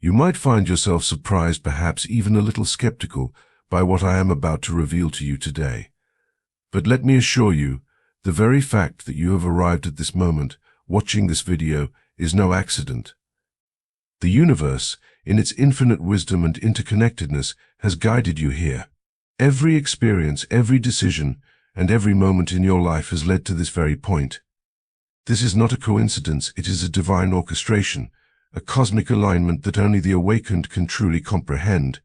You might find yourself surprised, perhaps even a little skeptical, by what I am about to reveal to you today. But let me assure you, the very fact that you have arrived at this moment, watching this video, is no accident. The universe, in its infinite wisdom and interconnectedness, has guided you here. Every experience, every decision, and every moment in your life has led to this very point. This is not a coincidence, it is a divine orchestration, a cosmic alignment that only the awakened can truly comprehend.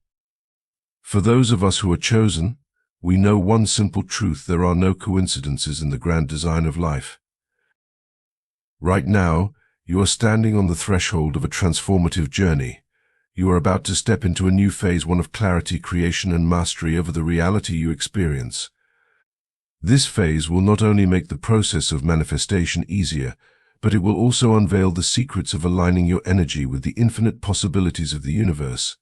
For those of us who are chosen, we know one simple truth: there are no coincidences in the grand design of life. Right now, you are standing on the threshold of a transformative journey. You are about to step into a new phase, one of clarity, creation, and mastery over the reality you experience. This phase will not only make the process of manifestation easier, but it will also unveil the secrets of aligning your energy with the infinite possibilities of the universe.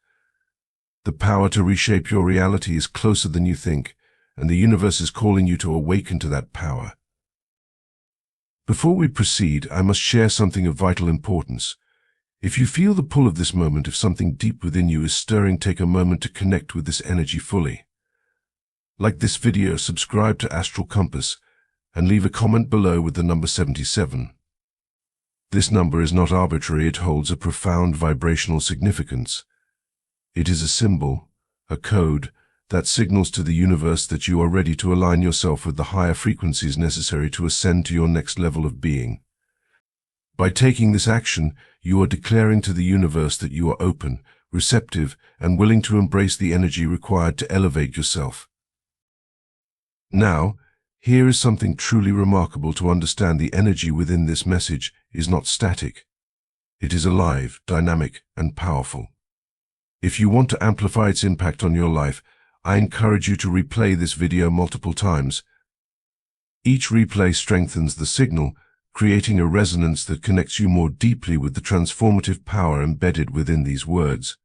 The power to reshape your reality is closer than you think, and the universe is calling you to awaken to that power. Before we proceed, I must share something of vital importance. If you feel the pull of this moment, if something deep within you is stirring, take a moment to connect with this energy fully. Like this video, subscribe to Astral Compass, and leave a comment below with the number 77. This number is not arbitrary, it holds a profound vibrational significance. It is a symbol, a code, that signals to the universe that you are ready to align yourself with the higher frequencies necessary to ascend to your next level of being. By taking this action, you are declaring to the universe that you are open, receptive, and willing to embrace the energy required to elevate yourself. Now, here is something truly remarkable to understand: the energy within this message is not static. It is alive, dynamic, and powerful. If you want to amplify its impact on your life, I encourage you to replay this video multiple times. Each replay strengthens the signal, creating a resonance that connects you more deeply with the transformative power embedded within these words.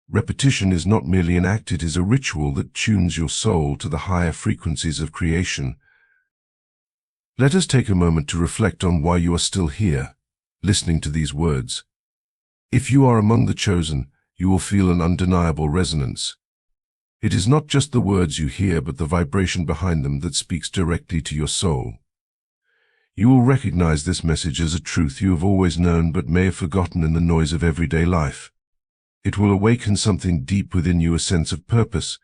Repetition is not merely an act, it is a ritual that tunes your soul to the higher frequencies of creation. Let us take a moment to reflect on why you are still here, listening to these words. If you are among the chosen, you will feel an undeniable resonance. It is not just the words you hear, but the vibration behind them that speaks directly to your soul. You will recognize this message as a truth you have always known but may have forgotten in the noise of everyday life. It will awaken something deep within you, a sense of purpose,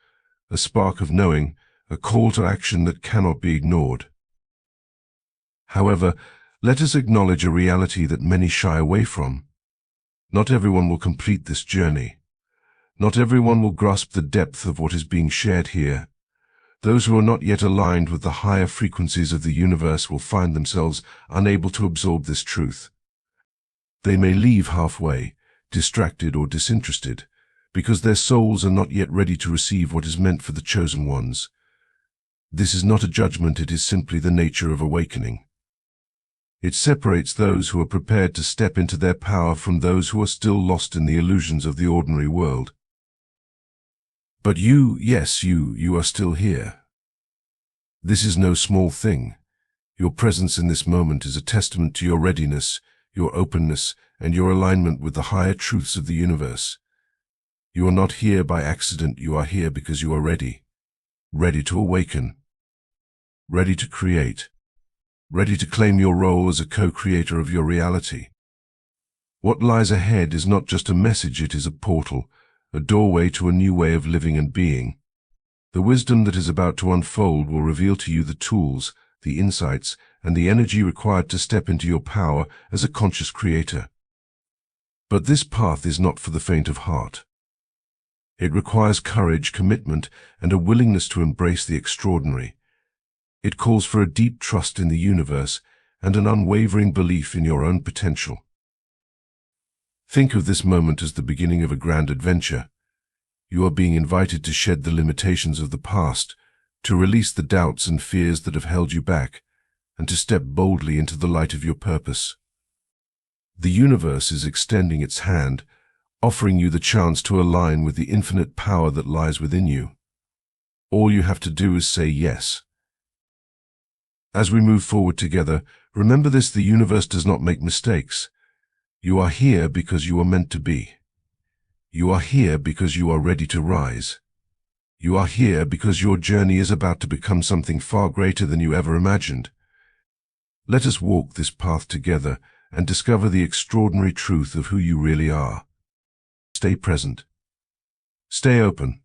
a spark of knowing, a call to action that cannot be ignored. However, let us acknowledge a reality that many shy away from. Not everyone will complete this journey. Not everyone will grasp the depth of what is being shared here. Those who are not yet aligned with the higher frequencies of the universe will find themselves unable to absorb this truth. They may leave halfway, distracted or disinterested, because their souls are not yet ready to receive what is meant for the chosen ones. This is not a judgment, it is simply the nature of awakening. It separates those who are prepared to step into their power from those who are still lost in the illusions of the ordinary world. But you, yes, you are still here. This is no small thing. Your presence in this moment is a testament to your readiness, your openness, and your alignment with the higher truths of the universe. You are not here by accident, you are here because you are ready. Ready to awaken. Ready to create. Ready to claim your role as a co-creator of your reality. What lies ahead is not just a message, it is a portal, a doorway to a new way of living and being. The wisdom that is about to unfold will reveal to you the tools, the insights, and the energy required to step into your power as a conscious creator. But this path is not for the faint of heart. It requires courage, commitment, and a willingness to embrace the extraordinary. It calls for a deep trust in the universe and an unwavering belief in your own potential. Think of this moment as the beginning of a grand adventure. You are being invited to shed the limitations of the past, to release the doubts and fears that have held you back, and to step boldly into the light of your purpose. The universe is extending its hand, offering you the chance to align with the infinite power that lies within you. All you have to do is say yes. As we move forward together, remember this: the universe does not make mistakes. You are here because you are meant to be. You are here because you are ready to rise. You are here because your journey is about to become something far greater than you ever imagined. Let us walk this path together and discover the extraordinary truth of who you really are. Stay present. Stay open.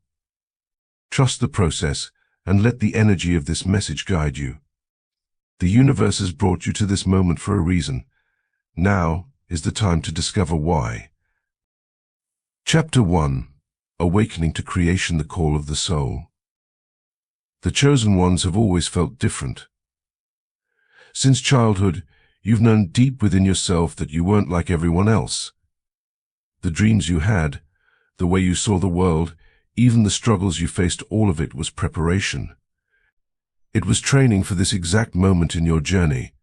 Trust the process and let the energy of this message guide you. The universe has brought you to this moment for a reason. Now is the time to discover why. Chapter 1. Awakening to Creation, the Call of the Soul. The chosen ones have always felt different. Since childhood, you've known deep within yourself that you weren't like everyone else. The dreams you had, the way you saw the world, even the struggles you faced, all of it was preparation. It was training for this exact moment in your journey.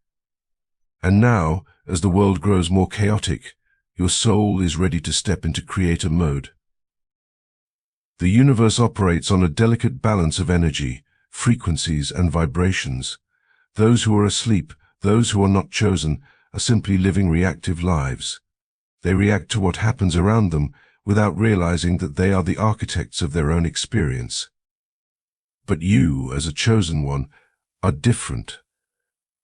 And now, as the world grows more chaotic, your soul is ready to step into creator mode. The universe operates on a delicate balance of energy, frequencies, and vibrations. Those who are asleep, those who are not chosen, are simply living reactive lives. They react to what happens around them without realizing that they are the architects of their own experience. But you, as a chosen one, are different.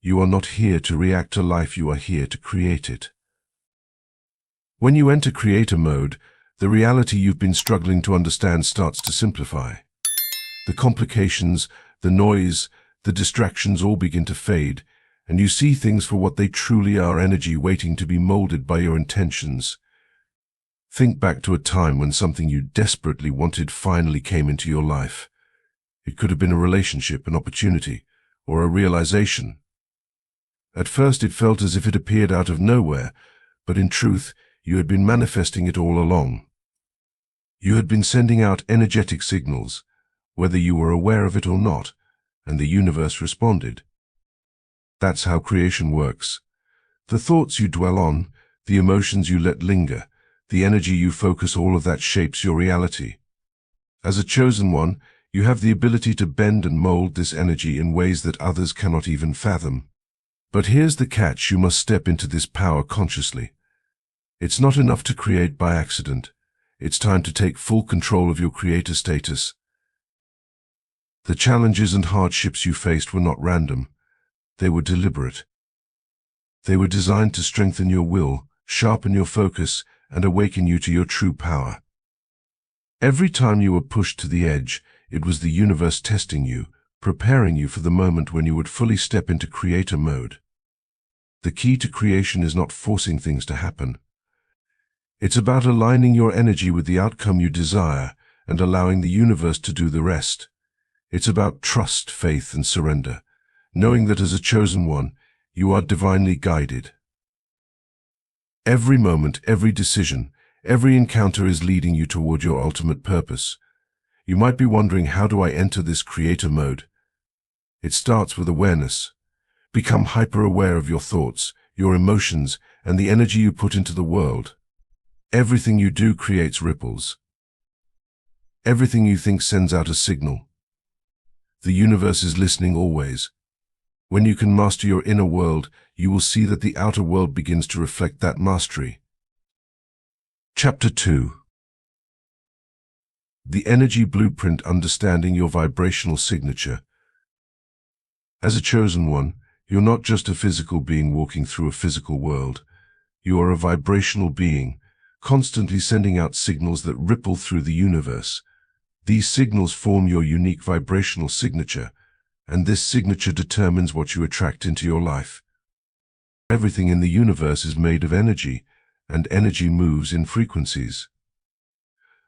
You are not here to react to life, you are here to create it. When you enter creator mode, the reality you've been struggling to understand starts to simplify. The complications, the noise, the distractions all begin to fade, and you see things for what they truly are: energy waiting to be molded by your intentions. Think back to a time when something you desperately wanted finally came into your life. It could have been a relationship, an opportunity, or a realization. At first it felt as if it appeared out of nowhere, but in truth, you had been manifesting it all along. You had been sending out energetic signals, whether you were aware of it or not, and the universe responded. That's how creation works. The thoughts you dwell on, the emotions you let linger, the energy you focus, all of that shapes your reality. As a chosen one, you have the ability to bend and mold this energy in ways that others cannot even fathom. But here's the catch: you must step into this power consciously. It's not enough to create by accident. It's time to take full control of your creator status. The challenges and hardships you faced were not random. They were deliberate. They were designed to strengthen your will, sharpen your focus, and awaken you to your true power. Every time you were pushed to the edge, it was the universe testing you, preparing you for the moment when you would fully step into creator mode. The key to creation is not forcing things to happen. It's about aligning your energy with the outcome you desire and allowing the universe to do the rest. It's about trust, faith, and surrender, knowing that as a chosen one, you are divinely guided. Every moment, every decision, every encounter is leading you toward your ultimate purpose. You might be wondering, how do I enter this creator mode? It starts with awareness. Become hyper-aware of your thoughts, your emotions, and the energy you put into the world. Everything you do creates ripples. Everything you think sends out a signal. The universe is listening always. When you can master your inner world, you will see that the outer world begins to reflect that mastery. Chapter 2. The Energy Blueprint: Understanding Your Vibrational Signature. As a chosen one, you're not just a physical being walking through a physical world. You are a vibrational being, constantly sending out signals that ripple through the universe. These signals form your unique vibrational signature, and this signature determines what you attract into your life. Everything in the universe is made of energy, and energy moves in frequencies.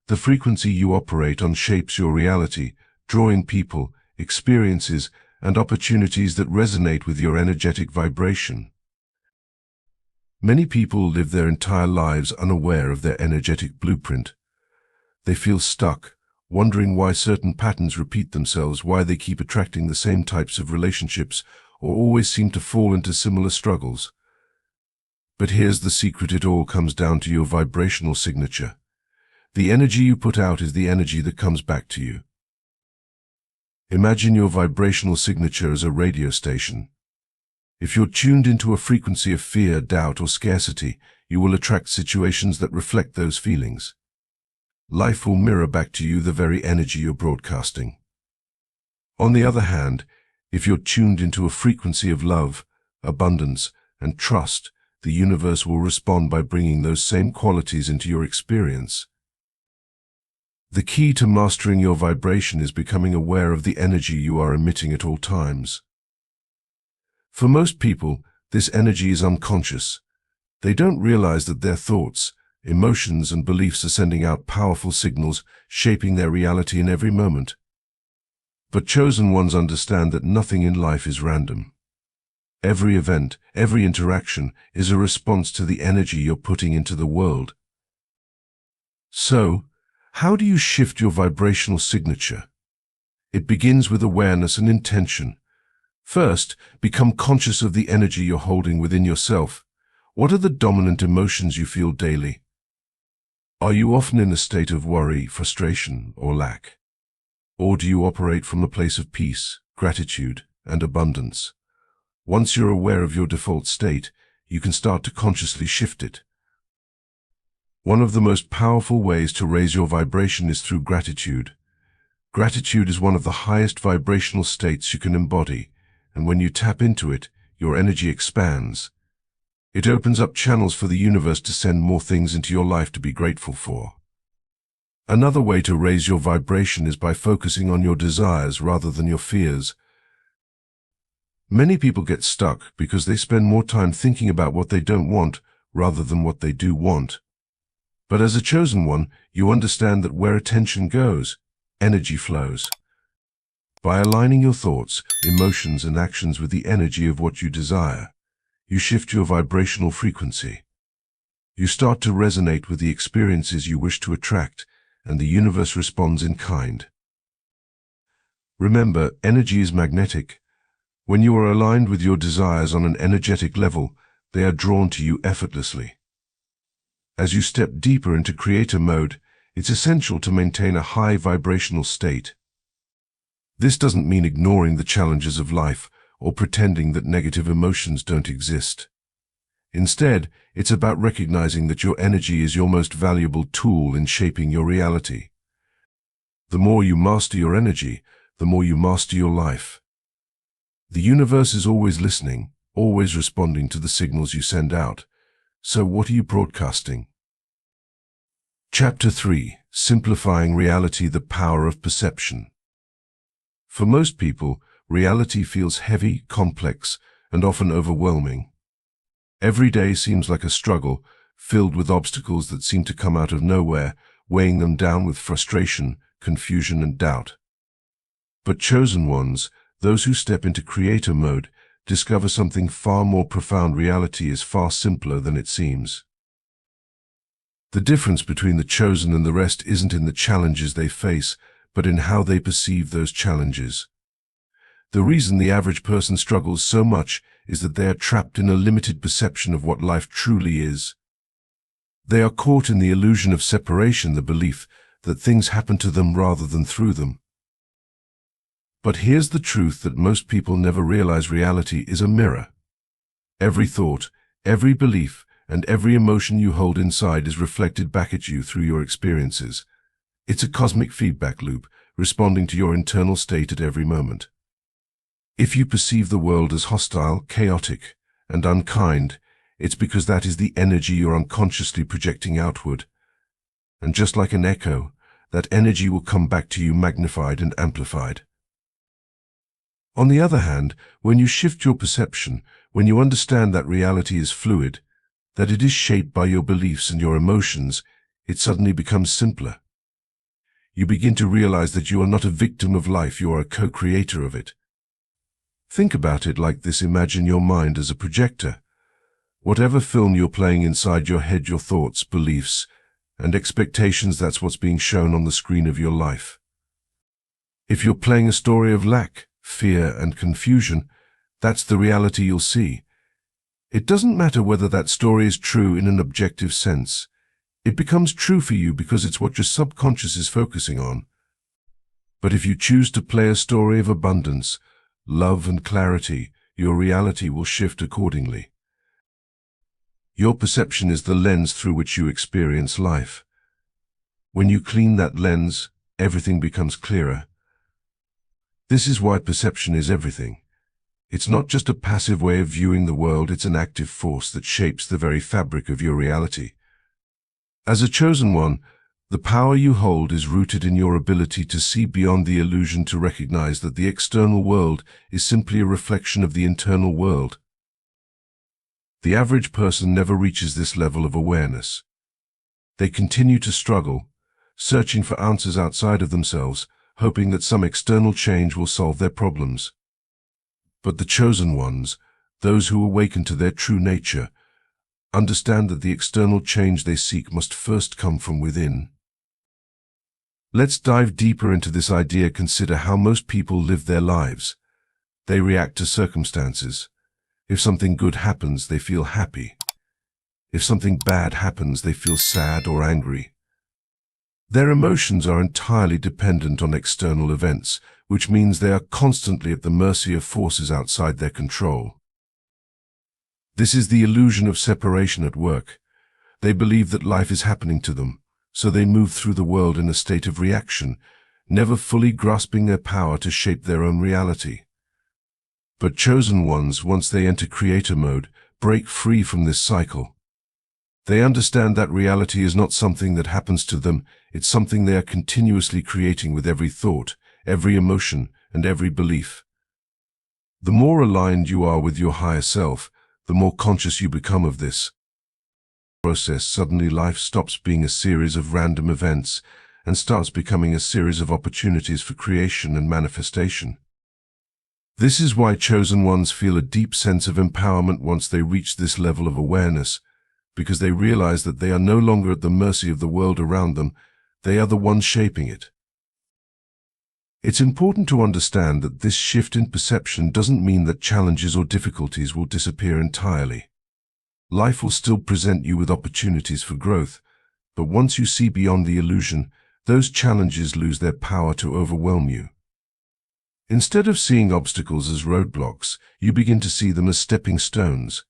The frequency you operate on shapes your reality, drawing people, experiences, and opportunities that resonate with your energetic vibration. Many people live their entire lives unaware of their energetic blueprint. They feel stuck, wondering why certain patterns repeat themselves, why they keep attracting the same types of relationships, or always seem to fall into similar struggles. But here's the secret: it all comes down to your vibrational signature. The energy you put out is the energy that comes back to you. Imagine your vibrational signature as a radio station. If you're tuned into a frequency of fear, doubt, or scarcity, you will attract situations that reflect those feelings. life will mirror back to you the very energy you're broadcasting. On the other hand, if you're tuned into a frequency of love, abundance, and trust, the universe will respond by bringing those same qualities into your experience. The key to mastering your vibration is becoming aware of the energy you are emitting at all times. For most people, this energy is unconscious. They don't realize that their thoughts, emotions, and beliefs are sending out powerful signals, shaping their reality in every moment. But chosen ones understand that nothing in life is random. Every event, every interaction is a response to the energy you're putting into the world. So, how do you shift your vibrational signature? It begins with awareness and intention. First, become conscious of the energy you're holding within yourself. What are the dominant emotions you feel daily? Are you often in a state of worry, frustration, or lack? Or do you operate from a place of peace, gratitude, and abundance? Once you're aware of your default state, you can start to consciously shift it. One of the most powerful ways to raise your vibration is through gratitude. Gratitude is one of the highest vibrational states you can embody, and when you tap into it, your energy expands. It opens up channels for the universe to send more things into your life to be grateful for. Another way to raise your vibration is by focusing on your desires rather than your fears. Many people get stuck because they spend more time thinking about what they don't want rather than what they do want. But as a chosen one, you understand that where attention goes, energy flows. By aligning your thoughts, emotions, and actions with the energy of what you desire, you shift your vibrational frequency. You start to resonate with the experiences you wish to attract, and the universe responds in kind. Remember, energy is magnetic. When you are aligned with your desires on an energetic level, they are drawn to you effortlessly. As you step deeper into creator mode, it's essential to maintain a high vibrational state. This doesn't mean ignoring the challenges of life or pretending that negative emotions don't exist. Instead, it's about recognizing that your energy is your most valuable tool in shaping your reality. The more you master your energy, the more you master your life. The universe is always listening, always responding to the signals you send out. So what are you broadcasting? Chapter 3: Simplifying Reality, the Power of Perception. For most people, reality feels heavy, complex, and often overwhelming. Every day seems like a struggle, filled with obstacles that seem to come out of nowhere, weighing them down with frustration, confusion, and doubt. But chosen ones, those who step into creator mode, discover something far more profound. Reality is far simpler than it seems. The difference between the chosen and the rest isn't in the challenges they face, but in how they perceive those challenges. The reason the average person struggles so much is that they are trapped in a limited perception of what life truly is. They are caught in the illusion of separation, the belief that things happen to them rather than through them. But here's the truth that most people never realize: reality is a mirror. Every thought, every belief, and every emotion you hold inside is reflected back at you through your experiences. It's a cosmic feedback loop, responding to your internal state at every moment. If you perceive the world as hostile, chaotic, and unkind, it's because that is the energy you're unconsciously projecting outward. And just like an echo, that energy will come back to you magnified and amplified. On the other hand, when you shift your perception, when you understand that reality is fluid, that it is shaped by your beliefs and your emotions, it suddenly becomes simpler. You begin to realize that you are not a victim of life, you are a co-creator of it. Think about it like this: imagine your mind as a projector. Whatever film you're playing inside your head, your thoughts, beliefs, and expectations, that's what's being shown on the screen of your life. If you're playing a story of lack, fear, and confusion, that's the reality you'll see. It doesn't matter whether that story is true in an objective sense. It becomes true for you because it's what your subconscious is focusing on. But if you choose to play a story of abundance, love, and clarity, your reality will shift accordingly. Your perception is the lens through which you experience life. When you clean that lens, everything becomes clearer. This is why perception is everything. It's not just a passive way of viewing the world, it's an active force that shapes the very fabric of your reality. As a chosen one, the power you hold is rooted in your ability to see beyond the illusion, to recognize that the external world is simply a reflection of the internal world. The average person never reaches this level of awareness. They continue to struggle, searching for answers outside of themselves, hoping that some external change will solve their problems. But the chosen ones, those who awaken to their true nature, understand that the external change they seek must first come from within. Let's dive deeper into this idea. Consider how most people live their lives. They react to circumstances. If something good happens, they feel happy. If something bad happens, they feel sad or angry. Their emotions are entirely dependent on external events, which means they are constantly at the mercy of forces outside their control. This is the illusion of separation at work. They believe that life is happening to them, so they move through the world in a state of reaction, never fully grasping their power to shape their own reality. But chosen ones, once they enter creator mode, break free from this cycle. They understand that reality is not something that happens to them, it's something they are continuously creating with every thought, every emotion, and every belief. The more aligned you are with your higher self, the more conscious you become of this process. Suddenly life stops being a series of random events and starts becoming a series of opportunities for creation and manifestation. This is why chosen ones feel a deep sense of empowerment once they reach this level of awareness, because they realize that they are no longer at the mercy of the world around them, they are the ones shaping it. It's important to understand that this shift in perception doesn't mean that challenges or difficulties will disappear entirely. Life will still present you with opportunities for growth, but once you see beyond the illusion, those challenges lose their power to overwhelm you. Instead of seeing obstacles as roadblocks, you begin to see them as stepping stones.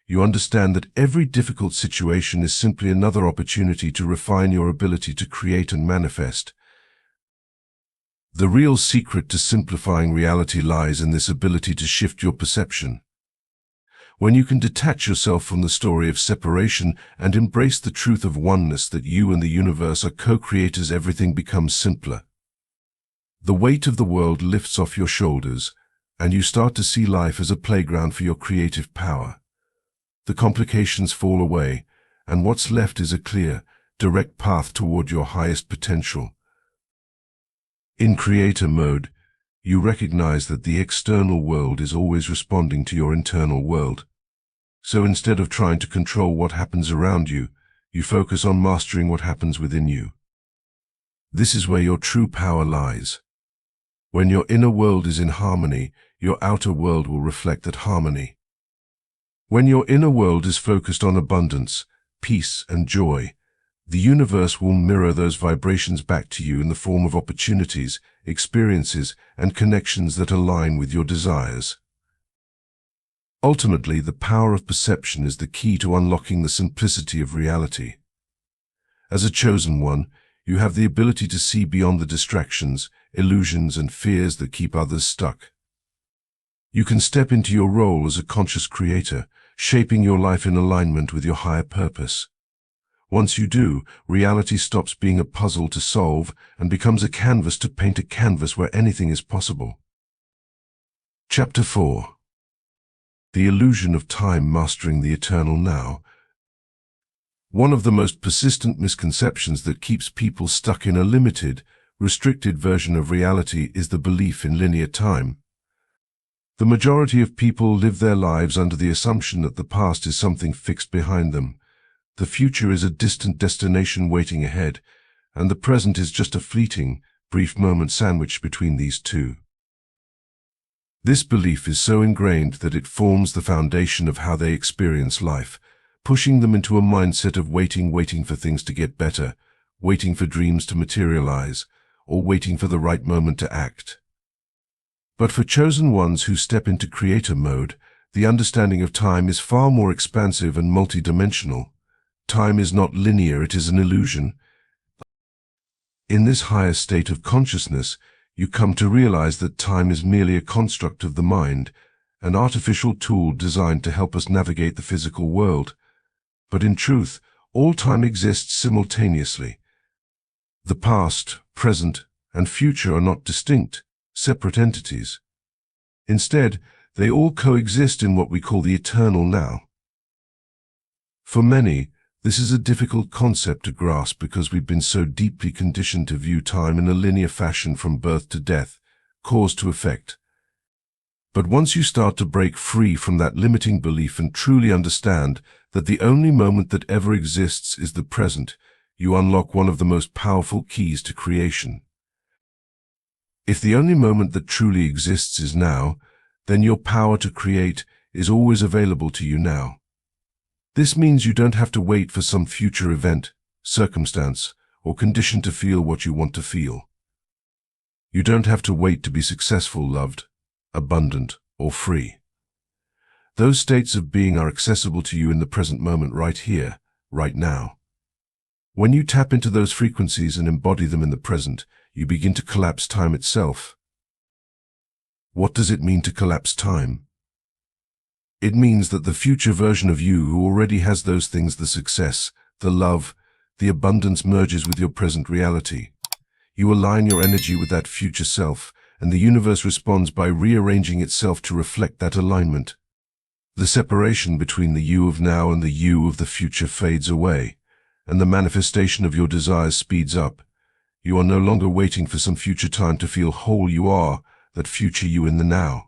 You understand that every difficult situation is simply another opportunity to refine your ability to create and manifest. The real secret to simplifying reality lies in this ability to shift your perception. When you can detach yourself from the story of separation and embrace the truth of oneness, that you and the universe are co-creators, everything becomes simpler. The weight of the world lifts off your shoulders, and you start to see life as a playground for your creative power. The complications fall away, and what's left is a clear, direct path toward your highest potential. In creator mode, you recognize that the external world is always responding to your internal world. So instead of trying to control what happens around you, you focus on mastering what happens within you. This is where your true power lies. When your inner world is in harmony, your outer world will reflect that harmony. When your inner world is focused on abundance, peace, and joy, the universe will mirror those vibrations back to you in the form of opportunities, experiences, and connections that align with your desires. Ultimately, the power of perception is the key to unlocking the simplicity of reality. As a chosen one, you have the ability to see beyond the distractions, illusions, and fears that keep others stuck. You can step into your role as a conscious creator, shaping your life in alignment with your higher purpose. Once you do, reality stops being a puzzle to solve and becomes a canvas to paint, a canvas where anything is possible. Chapter 4. The Illusion of Time, Mastering the Eternal Now. One of the most persistent misconceptions that keeps people stuck in a limited, restricted version of reality is the belief in linear time. The majority of people live their lives under the assumption that the past is something fixed behind them, the future is a distant destination waiting ahead, and the present is just a fleeting, brief moment sandwiched between these two. This belief is so ingrained that it forms the foundation of how they experience life, pushing them into a mindset of waiting for things to get better, waiting for dreams to materialize, or waiting for the right moment to act. But for chosen ones who step into creator mode, the understanding of time is far more expansive and multidimensional. Time is not linear, it is an illusion. In this higher state of consciousness, you come to realize that time is merely a construct of the mind, an artificial tool designed to help us navigate the physical world. But in truth, all time exists simultaneously. The past, present, and future are not distinct, separate entities. Instead, they all coexist in what we call the eternal now. For many, this is a difficult concept to grasp because we've been so deeply conditioned to view time in a linear fashion from birth to death, cause to effect. But once you start to break free from that limiting belief and truly understand that the only moment that ever exists is the present, you unlock one of the most powerful keys to creation. If the only moment that truly exists is now, then your power to create is always available to you now. This means you don't have to wait for some future event, circumstance, or condition to feel what you want to feel. You don't have to wait to be successful, loved, abundant, or free. Those states of being are accessible to you in the present moment, right here, right now. When you tap into those frequencies and embody them in the present, you begin to collapse time itself. What does it mean to collapse time? It means that the future version of you who already has those things, the success, the love, the abundance, merges with your present reality. You align your energy with that future self, and the universe responds by rearranging itself to reflect that alignment. The separation between the you of now and the you of the future fades away, and the manifestation of your desires speeds up. You are no longer waiting for some future time to feel whole. You are that future you in the now.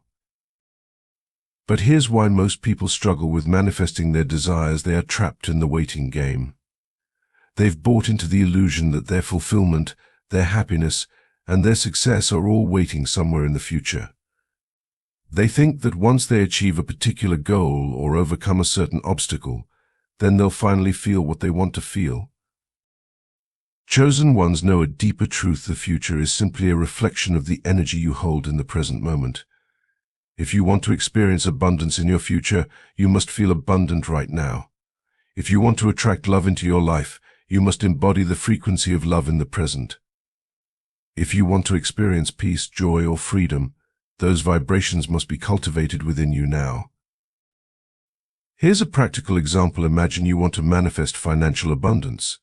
But here's why most people struggle with manifesting their desires. They are trapped in the waiting game. They've bought into the illusion that their fulfillment, their happiness, and their success are all waiting somewhere in the future. They think that once they achieve a particular goal or overcome a certain obstacle, then they'll finally feel what they want to feel. Chosen ones know a deeper truth: the future is simply a reflection of the energy you hold in the present moment. If you want to experience abundance in your future, you must feel abundant right now. If you want to attract love into your life, you must embody the frequency of love in the present. If you want to experience peace, joy, or freedom, those vibrations must be cultivated within you now. Here's a practical example. Imagine you want to manifest financial abundance.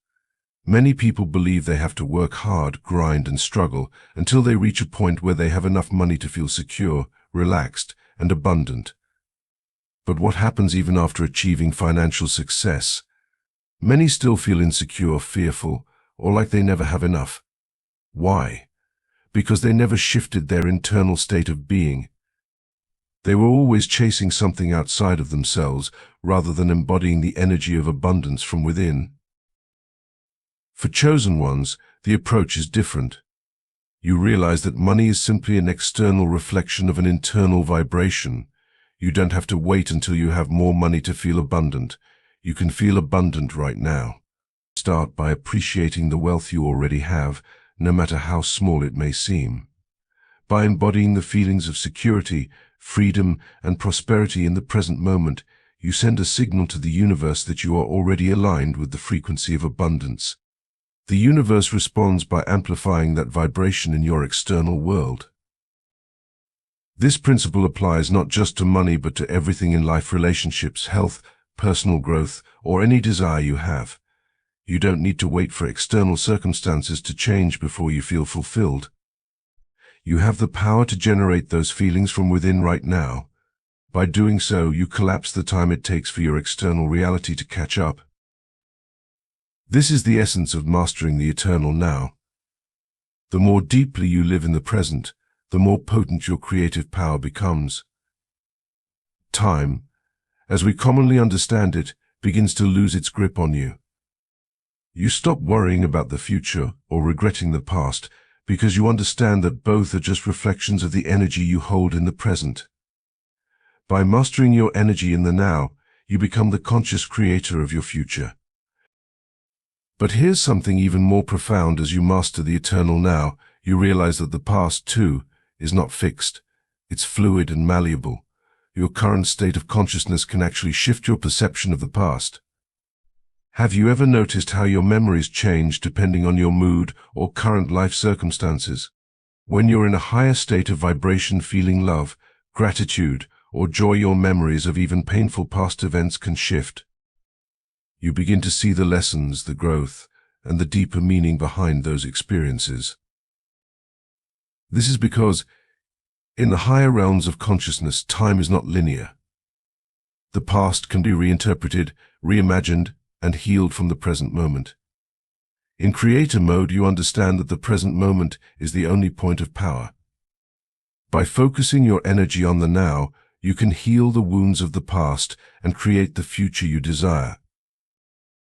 Many people believe they have to work hard, grind, and struggle until they reach a point where they have enough money to feel secure, relaxed, and abundant. But what happens even after achieving financial success? Many still feel insecure, fearful, or like they never have enough. Why? Because they never shifted their internal state of being. They were always chasing something outside of themselves rather than embodying the energy of abundance from within. For chosen ones, the approach is different. You realize that money is simply an external reflection of an internal vibration. You don't have to wait until you have more money to feel abundant. You can feel abundant right now. Start by appreciating the wealth you already have, no matter how small it may seem. By embodying the feelings of security, freedom, and prosperity in the present moment, you send a signal to the universe that you are already aligned with the frequency of abundance. The universe responds by amplifying that vibration in your external world. This principle applies not just to money but to everything in life: relationships, health, personal growth, or any desire you have. You don't need to wait for external circumstances to change before you feel fulfilled. You have the power to generate those feelings from within right now. By doing so, you collapse the time it takes for your external reality to catch up. This is the essence of mastering the eternal now. The more deeply you live in the present, the more potent your creative power becomes. Time, as we commonly understand it, begins to lose its grip on you. You stop worrying about the future or regretting the past because you understand that both are just reflections of the energy you hold in the present. By mastering your energy in the now, you become the conscious creator of your future. But here's something even more profound. As you master the eternal now, you realize that the past, too, is not fixed. It's fluid and malleable. Your current state of consciousness can actually shift your perception of the past. Have you ever noticed how your memories change depending on your mood or current life circumstances? When you're in a higher state of vibration, feeling love, gratitude, or joy, your memories of even painful past events can shift. You begin to see the lessons, the growth, and the deeper meaning behind those experiences. This is because, in the higher realms of consciousness, time is not linear. The past can be reinterpreted, reimagined, and healed from the present moment. In creator mode, you understand that the present moment is the only point of power. By focusing your energy on the now, you can heal the wounds of the past and create the future you desire.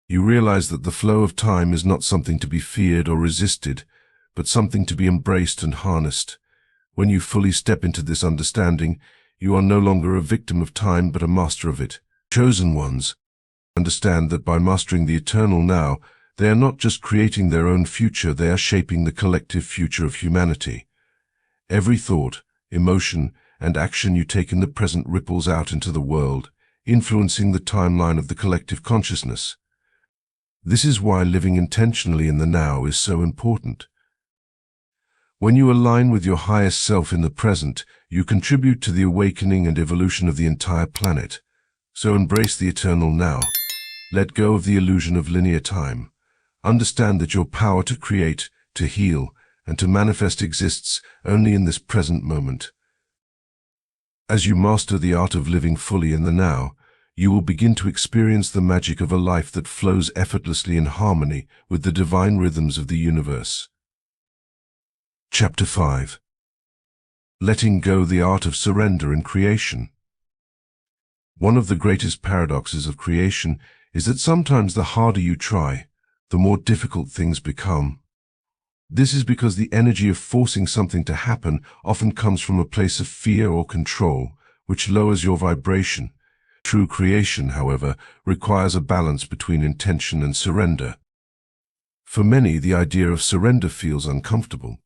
You realize that the flow of time is not something to be feared or resisted, but something to be embraced and harnessed. When you fully step into this understanding, you are no longer a victim of time but a master of it. Chosen ones understand that by mastering the eternal now, they are not just creating their own future, they are shaping the collective future of humanity. Every thought, emotion, and action you take in the present ripples out into the world, influencing the timeline of the collective consciousness. This is why living intentionally in the now is so important. When you align with your highest self in the present, you contribute to the awakening and evolution of the entire planet. So embrace the eternal now. Let go of the illusion of linear time. Understand that your power to create, to heal, and to manifest exists only in this present moment. As you master the art of living fully in the now, you will begin to experience the magic of a life that flows effortlessly in harmony with the divine rhythms of the universe. Chapter 5. Letting go: the art of surrender in creation. One of the greatest paradoxes of creation is that sometimes the harder you try, the more difficult things become. This is because the energy of forcing something to happen often comes from a place of fear or control, which lowers your vibration. True creation, however, requires a balance between intention and surrender. For many, the idea of surrender feels uncomfortable.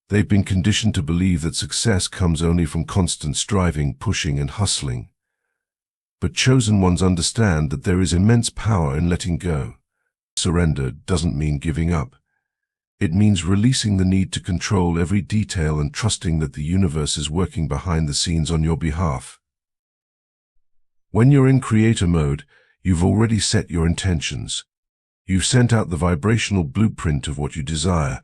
They've been conditioned to believe that success comes only from constant striving, pushing, and hustling. But chosen ones understand that there is immense power in letting go. Surrender doesn't mean giving up. It means releasing the need to control every detail and trusting that the universe is working behind the scenes on your behalf. When you're in creator mode, you've already set your intentions. You've sent out the vibrational blueprint of what you desire,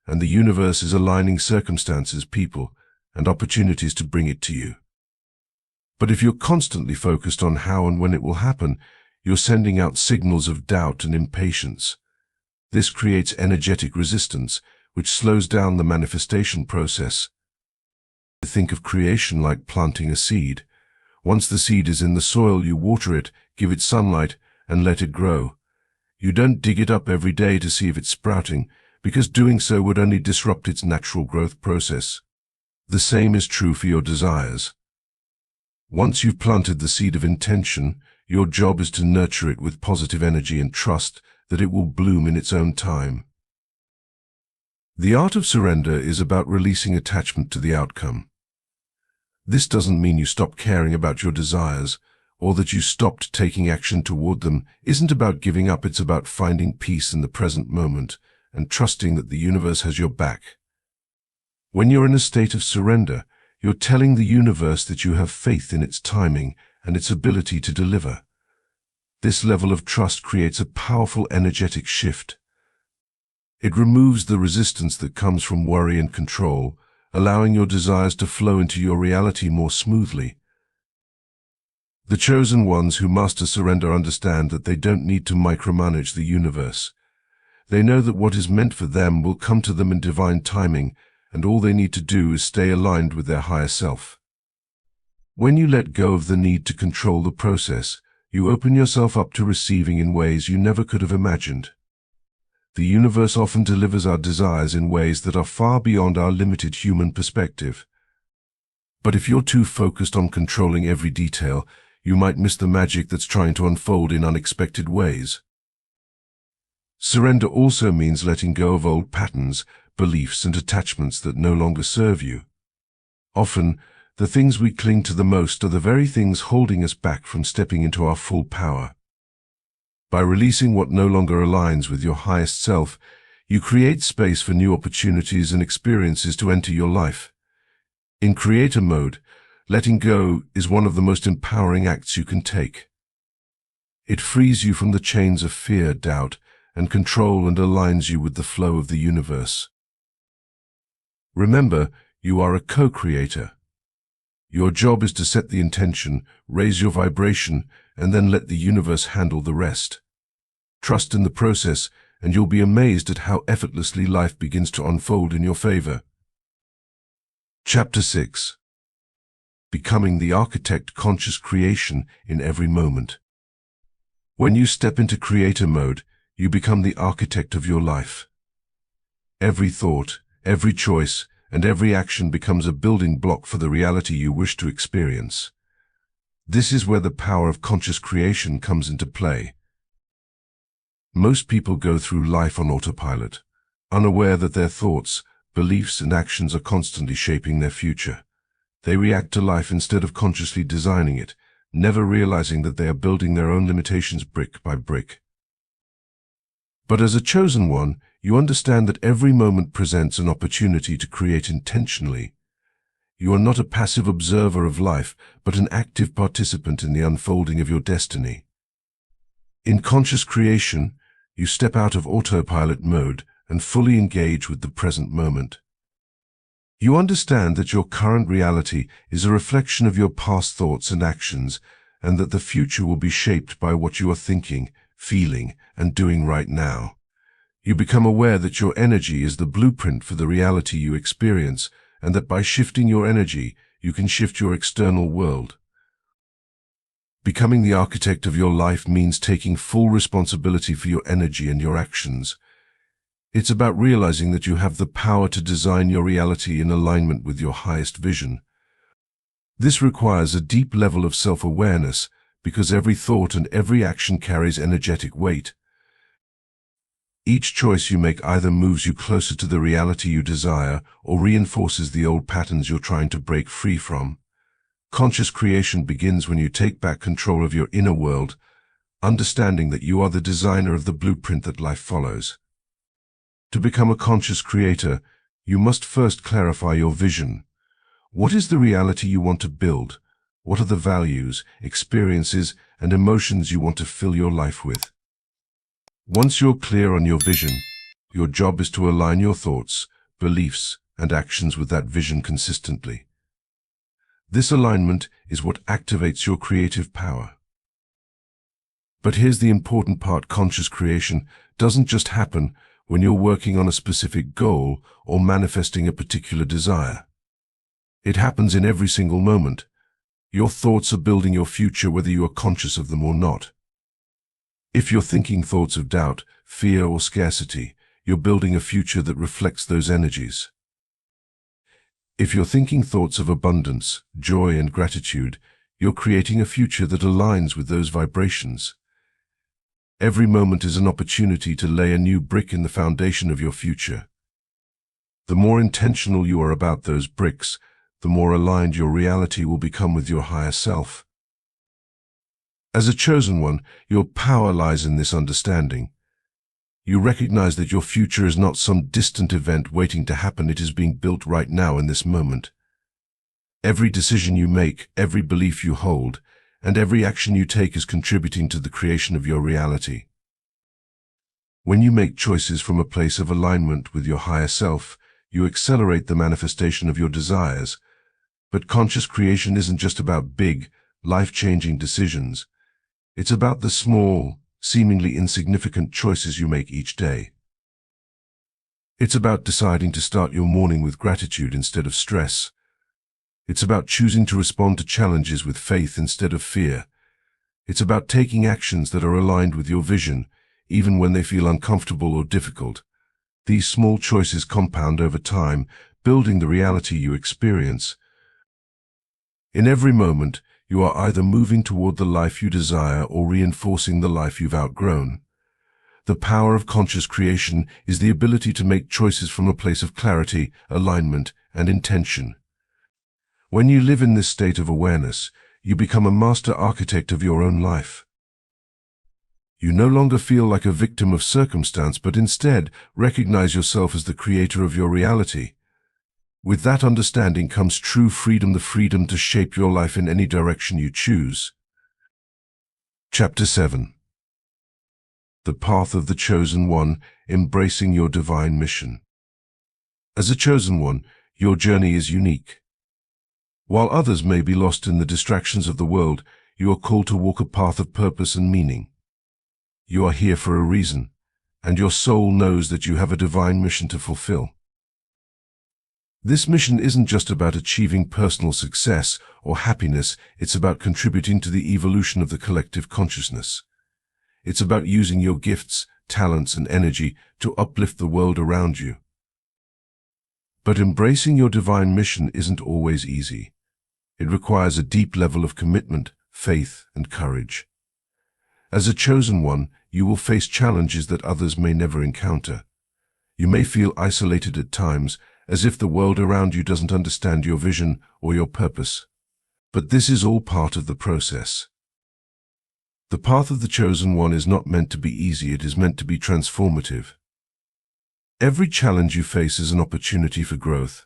and the universe is aligning circumstances, people, and opportunities to bring it to you. But if you're constantly focused on how and when it will happen, you're sending out signals of doubt and impatience. This creates energetic resistance, which slows down the manifestation process. Think of creation like planting a seed. Once the seed is in the soil, you water it, give it sunlight, and let it grow. You don't dig it up every day to see if it's sprouting, because doing so would only disrupt its natural growth process. The same is true for your desires. Once you've planted the seed of intention, your job is to nurture it with positive energy and trust that it will bloom in its own time. The art of surrender is about releasing attachment to the outcome. This doesn't mean you stop caring about your desires, or that you stopped taking action toward them. Isn't about giving up, it's about finding peace in the present moment and trusting that the universe has your back. When you're in a state of surrender, you're telling the universe that you have faith in its timing and its ability to deliver. This level of trust creates a powerful energetic shift. It removes the resistance that comes from worry and control, allowing your desires to flow into your reality more smoothly. The chosen ones who master surrender understand that they don't need to micromanage the universe. They know that what is meant for them will come to them in divine timing, and all they need to do is stay aligned with their higher self. When you let go of the need to control the process, you open yourself up to receiving in ways you never could have imagined. The universe often delivers our desires in ways that are far beyond our limited human perspective. But if you're too focused on controlling every detail, you might miss the magic that's trying to unfold in unexpected ways. Surrender also means letting go of old patterns, beliefs, and attachments that no longer serve you. Often, the things we cling to the most are the very things holding us back from stepping into our full power. By releasing what no longer aligns with your highest self, you create space for new opportunities and experiences to enter your life. In creator mode, letting go is one of the most empowering acts you can take. It frees you from the chains of fear, doubt, and control and aligns you with the flow of the universe. Remember, you are a co-creator. Your job is to set the intention, raise your vibration, and then let the universe handle the rest. Trust in the process, and you'll be amazed at how effortlessly life begins to unfold in your favor. Chapter 6. Becoming the architect, conscious creation in every moment. When you step into creator mode, you become the architect of your life. Every thought, every choice, and every action becomes a building block for the reality you wish to experience. This is where the power of conscious creation comes into play. Most people go through life on autopilot, unaware that their thoughts, beliefs, and actions are constantly shaping their future. They react to life instead of consciously designing it, never realizing that they are building their own limitations brick by brick. But as a chosen one, you understand that every moment presents an opportunity to create intentionally. You are not a passive observer of life, but an active participant in the unfolding of your destiny. In conscious creation, you step out of autopilot mode and fully engage with the present moment. You understand that your current reality is a reflection of your past thoughts and actions, and that the future will be shaped by what you are thinking, feeling, and doing right now. You become aware that your energy is the blueprint for the reality you experience, and that by shifting your energy, you can shift your external world. Becoming the architect of your life means taking full responsibility for your energy and your actions. It's about realizing that you have the power to design your reality in alignment with your highest vision. This requires a deep level of self-awareness, because every thought and every action carries energetic weight. Each choice you make either moves you closer to the reality you desire or reinforces the old patterns you're trying to break free from. Conscious creation begins when you take back control of your inner world, understanding that you are the designer of the blueprint that life follows. To become a conscious creator, you must first clarify your vision. What is the reality you want to build? What are the values, experiences, and emotions you want to fill your life with? Once you're clear on your vision, your job is to align your thoughts, beliefs, and actions with that vision consistently. This alignment is what activates your creative power. But here's the important part: conscious creation doesn't just happen when you're working on a specific goal or manifesting a particular desire. It happens in every single moment. Your thoughts are building your future whether you are conscious of them or not. If you're thinking thoughts of doubt, fear, or scarcity, you're building a future that reflects those energies. If you're thinking thoughts of abundance, joy, and gratitude, you're creating a future that aligns with those vibrations. Every moment is an opportunity to lay a new brick in the foundation of your future. The more intentional you are about those bricks, the more aligned your reality will become with your higher self. As a chosen one, your power lies in this understanding. You recognize that your future is not some distant event waiting to happen. It is being built right now in this moment. Every decision you make, every belief you hold, and every action you take is contributing to the creation of your reality. When you make choices from a place of alignment with your higher self, you accelerate the manifestation of your desires. But conscious creation isn't just about big, life-changing decisions. It's about the small, seemingly insignificant choices you make each day. It's about deciding to start your morning with gratitude instead of stress. It's about choosing to respond to challenges with faith instead of fear. It's about taking actions that are aligned with your vision, even when they feel uncomfortable or difficult. These small choices compound over time, building the reality you experience. In every moment, you are either moving toward the life you desire or reinforcing the life you've outgrown. The power of conscious creation is the ability to make choices from a place of clarity, alignment, and intention. When you live in this state of awareness, you become a master architect of your own life. You no longer feel like a victim of circumstance, but instead recognize yourself as the creator of your reality. With that understanding comes true freedom, the freedom to shape your life in any direction you choose. Chapter 7. The Path of the Chosen One, Embracing Your Divine Mission. As a chosen one, your journey is unique. While others may be lost in the distractions of the world, you are called to walk a path of purpose and meaning. You are here for a reason, and your soul knows that you have a divine mission to fulfill. This mission isn't just about achieving personal success or happiness, it's about contributing to the evolution of the collective consciousness. It's about using your gifts, talents, and energy to uplift the world around you. But embracing your divine mission isn't always easy. It requires a deep level of commitment, faith, and courage. As a chosen one, you will face challenges that others may never encounter. You may feel isolated at times, as if the world around you doesn't understand your vision or your purpose. But this is all part of the process. The path of the chosen one is not meant to be easy, it is meant to be transformative. Every challenge you face is an opportunity for growth.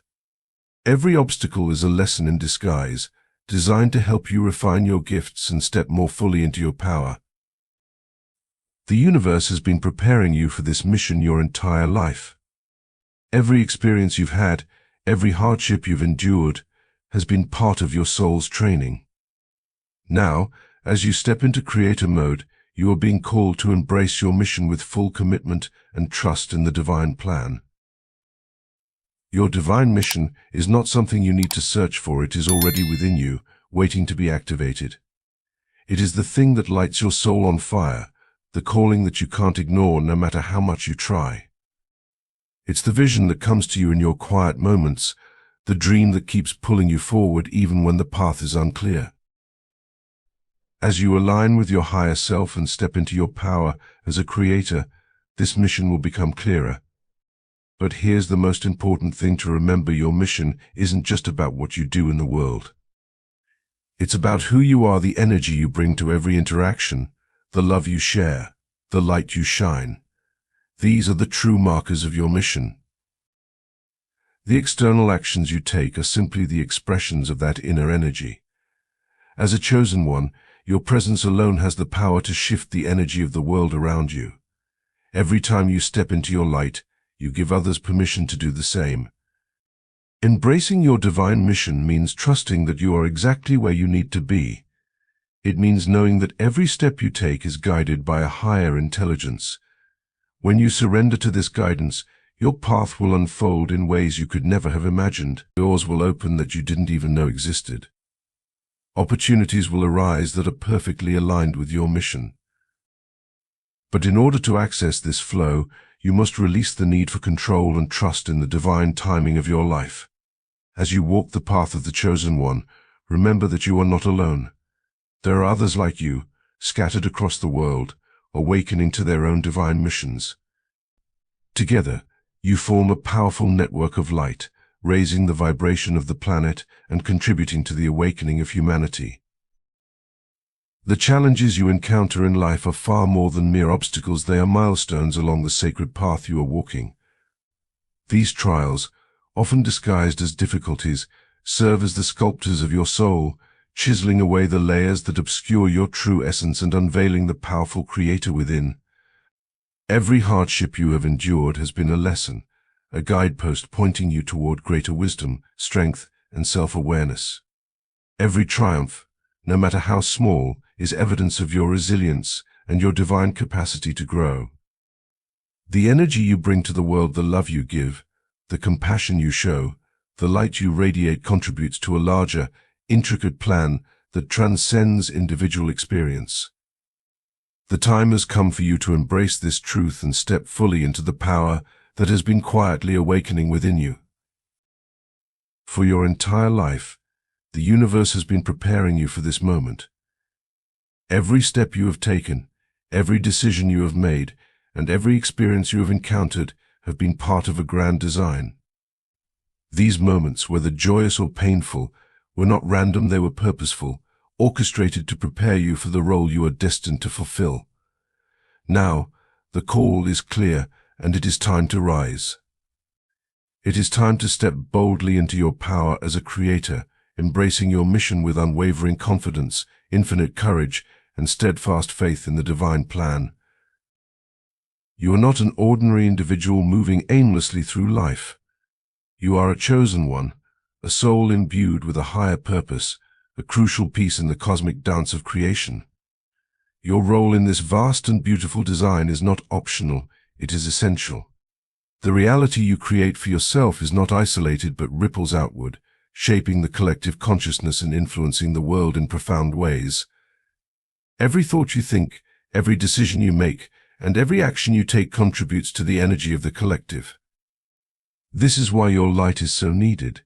Every obstacle is a lesson in disguise, designed to help you refine your gifts and step more fully into your power. The universe has been preparing you for this mission your entire life. Every experience you've had, every hardship you've endured, has been part of your soul's training. Now, as you step into creator mode, you are being called to embrace your mission with full commitment and trust in the divine plan. Your divine mission is not something you need to search for, it is already within you, waiting to be activated. It is the thing that lights your soul on fire, the calling that you can't ignore no matter how much you try. It's the vision that comes to you in your quiet moments, the dream that keeps pulling you forward even when the path is unclear. As you align with your higher self and step into your power as a creator, this mission will become clearer. But here's the most important thing to remember: your mission isn't just about what you do in the world. It's about who you are, the energy you bring to every interaction, the love you share, the light you shine. These are the true markers of your mission. The external actions you take are simply the expressions of that inner energy. As a chosen one, your presence alone has the power to shift the energy of the world around you. Every time you step into your light, you give others permission to do the same. Embracing your divine mission means trusting that you are exactly where you need to be. It means knowing that every step you take is guided by a higher intelligence. When you surrender to this guidance, your path will unfold in ways you could never have imagined. Doors will open that you didn't even know existed. Opportunities will arise that are perfectly aligned with your mission. But in order to access this flow, you must release the need for control and trust in the divine timing of your life. As you walk the path of the chosen one, remember that you are not alone. There are others like you, scattered across the world, awakening to their own divine missions. Together, you form a powerful network of light, raising the vibration of the planet and contributing to the awakening of humanity. The challenges you encounter in life are far more than mere obstacles, they are milestones along the sacred path you are walking. These trials, often disguised as difficulties, serve as the sculptors of your soul, chiseling away the layers that obscure your true essence and unveiling the powerful creator within. Every hardship you have endured has been a lesson, a guidepost pointing you toward greater wisdom, strength, and self-awareness. Every triumph, no matter how small, is evidence of your resilience and your divine capacity to grow. The energy you bring to the world, the love you give, the compassion you show, the light you radiate contributes to a larger, intricate plan that transcends individual experience. The time has come for you to embrace this truth and step fully into the power that has been quietly awakening within you. For your entire life, the universe has been preparing you for this moment. Every step you have taken, every decision you have made, and every experience you have encountered have been part of a grand design. These moments, whether joyous or painful, were not random, they were purposeful, orchestrated to prepare you for the role you are destined to fulfill. Now, the call is clear, and it is time to rise. It is time to step boldly into your power as a creator, embracing your mission with unwavering confidence, infinite courage, and steadfast faith in the divine plan. You are not an ordinary individual moving aimlessly through life. You are a chosen one, a soul imbued with a higher purpose, a crucial piece in the cosmic dance of creation. Your role in this vast and beautiful design is not optional, it is essential. The reality you create for yourself is not isolated but ripples outward, shaping the collective consciousness and influencing the world in profound ways. Every thought you think, every decision you make, and every action you take contributes to the energy of the collective. This is why your light is so needed.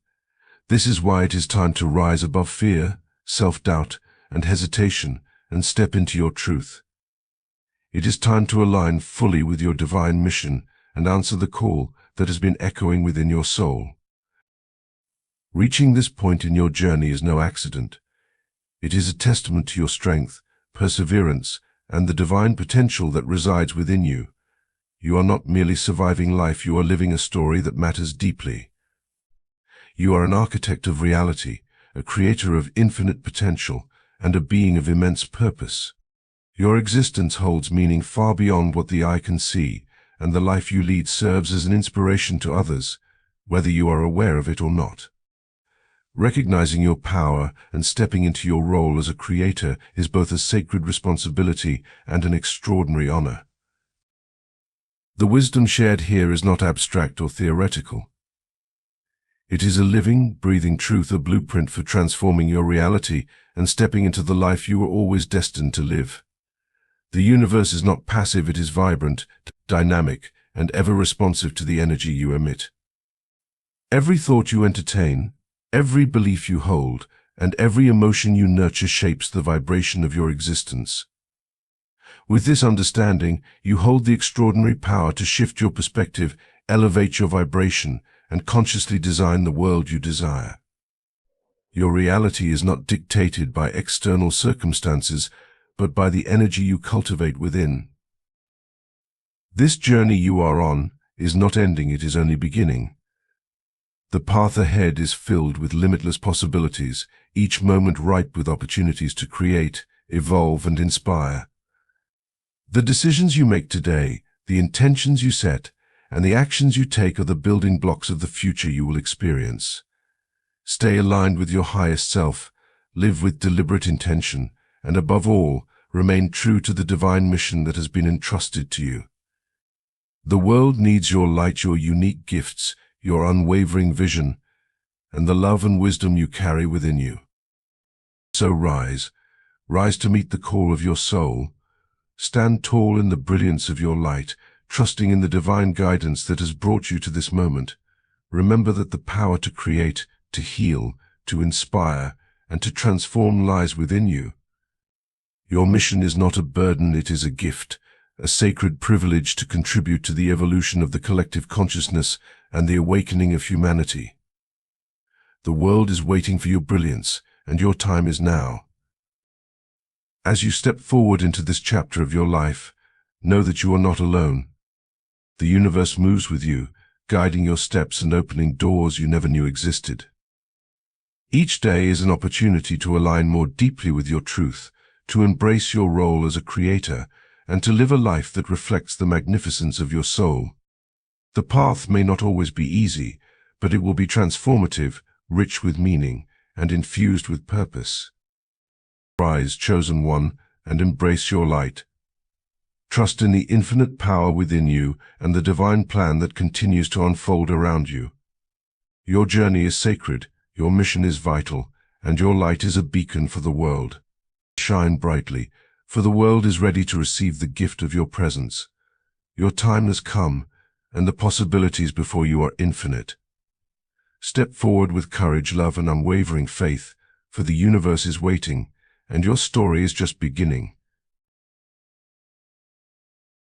This is why it is time to rise above fear, self-doubt, and hesitation, and step into your truth. It is time to align fully with your divine mission and answer the call that has been echoing within your soul. Reaching this point in your journey is no accident. It is a testament to your strength, perseverance, and the divine potential that resides within you. You are not merely surviving life, you are living a story that matters deeply. You are an architect of reality, a creator of infinite potential, and a being of immense purpose. Your existence holds meaning far beyond what the eye can see, and the life you lead serves as an inspiration to others, whether you are aware of it or not. Recognizing your power and stepping into your role as a creator is both a sacred responsibility and an extraordinary honor. The wisdom shared here is not abstract or theoretical. It is a living, breathing truth, a blueprint for transforming your reality and stepping into the life you were always destined to live. The universe is not passive, it is vibrant, dynamic, and ever responsive to the energy you emit. Every thought you entertain, every belief you hold, and every emotion you nurture shapes the vibration of your existence. With this understanding, you hold the extraordinary power to shift your perspective, elevate your vibration, and consciously design the world you desire. Your reality is not dictated by external circumstances, but by the energy you cultivate within. This journey you are on is not ending, it is only beginning. The path ahead is filled with limitless possibilities, each moment ripe with opportunities to create, evolve, and inspire. The decisions you make today, the intentions you set, and the actions you take are the building blocks of the future you will experience. Stay aligned with your highest self, live with deliberate intention, and above all, remain true to the divine mission that has been entrusted to you. The world needs your light, your unique gifts, your unwavering vision, and the love and wisdom you carry within you. So rise to meet the call of your soul. Stand tall in the brilliance of your light, trusting in the divine guidance that has brought you to this moment. Remember that the power to create, to heal, to inspire, and to transform lies within you. Your mission is not a burden, it is a gift, a sacred privilege to contribute to the evolution of the collective consciousness and the awakening of humanity. The world is waiting for your brilliance, and your time is now. As you step forward into this chapter of your life, know that you are not alone. The universe moves with you, guiding your steps and opening doors you never knew existed. Each day is an opportunity to align more deeply with your truth, to embrace your role as a creator, and to live a life that reflects the magnificence of your soul. The path may not always be easy, but it will be transformative, rich with meaning, and infused with purpose. Rise, chosen one, and embrace your light. Trust in the infinite power within you and the divine plan that continues to unfold around you. Your journey is sacred, your mission is vital, and your light is a beacon for the world. Shine brightly, for the world is ready to receive the gift of your presence. Your time has come, and the possibilities before you are infinite. Step forward with courage, love, and unwavering faith, for the universe is waiting, and your story is just beginning.